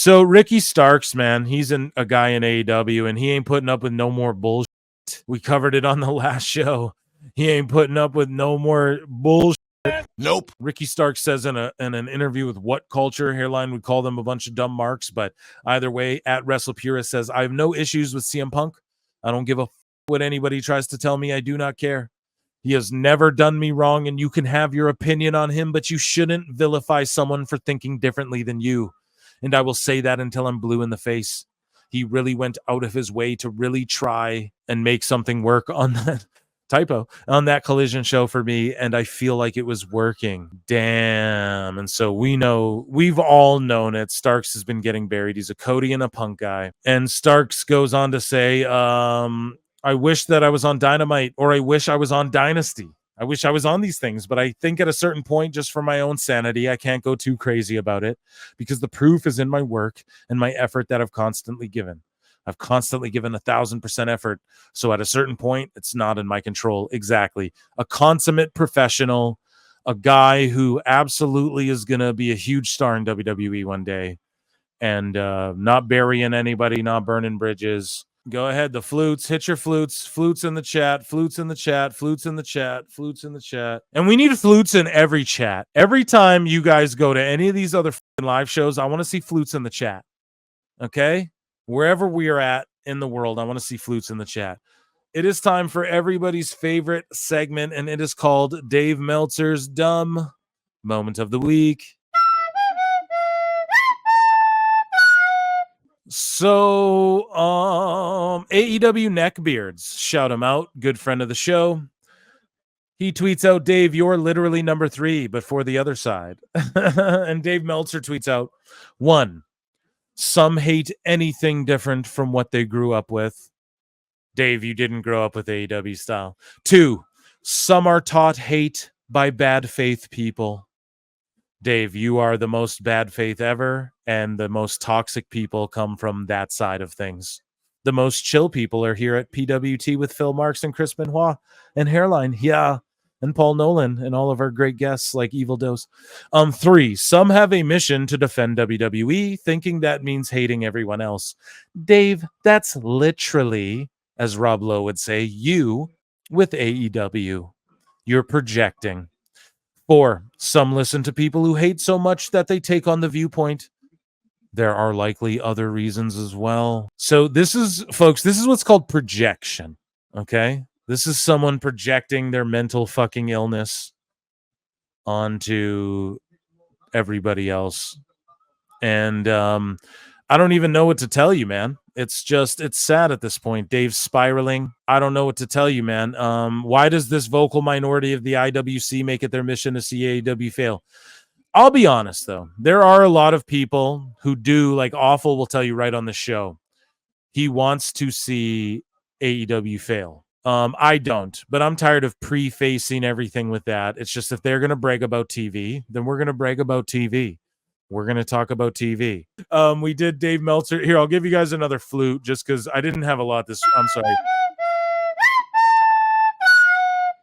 So Ricky Starks, man, he's a guy in AEW, and he ain't putting up with no more bullshit. We covered it on the last show. He ain't putting up with no more bullshit. Nope. Ricky Starks says in an interview with What Culture, Hairline would call them a bunch of dumb marks, but either way, at WrestlePurist says, I have no issues with CM Punk. I don't give a what anybody tries to tell me. I do not care. He has never done me wrong, and you can have your opinion on him, but you shouldn't vilify someone for thinking differently than you. And I will say that until I'm blue in the face. He really went out of his way to really try and make something work on that on that Collision show for me, and I feel like it was working. Damn. And so we've all known it. Starks has been getting buried. He's a Cody and a Punk guy. And Starks goes on to say, I wish that I was on Dynamite, or I wish I was on Dynasty. I wish I was on these things, but I think at a certain point, just for my own sanity, I can't go too crazy about it because the proof is in my work and my effort that I've constantly given. I've constantly given 1,000% effort. So at a certain point, it's not in my control. Exactly. A consummate professional, a guy who absolutely is going to be a huge star in WWE one day, and not burying anybody, not burning bridges. Go ahead, the flutes, hit your flutes, flutes in the chat, flutes in the chat, flutes in the chat, flutes in the chat. And we need flutes in every chat. Every time you guys go to any of these other live shows, I want to see flutes in the chat. Okay? Wherever we are at in the world, I want to see flutes in the chat. It is time for everybody's favorite segment, and it is called Dave Meltzer's Dumb Moment of the Week. So, AEW Neckbeards, shout him out, good friend of the show. He tweets out, Dave, you're literally number 3, but for the other side. And Dave Meltzer tweets out, 1, some hate anything different from what they grew up with. Dave, you didn't grow up with AEW style. 2, some are taught hate by bad faith people. Dave, you are the most bad faith ever, and the most toxic people come from that side of things. The most chill people are here at PWT with Phil Marks and Chris Benoit and Hairline. Yeah. And Paul Nolan and all of our great guests like Evil Dose. 3, some have a mission to defend WWE, thinking that means hating everyone else. Dave, that's literally, as Rob Lowe would say, you with AEW. You're projecting. 4, some listen to people who hate so much that they take on the viewpoint. There are likely other reasons as well. So this is, folks, this is what's called projection, okay? This is someone projecting their mental fucking illness onto everybody else. And I don't even know what to tell you, man. It's sad at this point. Dave's spiraling. I don't know what to tell you, man. Why does this vocal minority of the IWC make it their mission to see AEW fail? I'll be honest, though. There are a lot of people who do, like Awful will tell you right on the show. He wants to see AEW fail. I don't, but I'm tired of prefacing everything with that. It's just if they're going to brag about TV, then we're going to brag about TV. We're going to talk about TV. We did Dave Meltzer. Here, I'll give you guys another flute just because I didn't have a lot this. I'm sorry.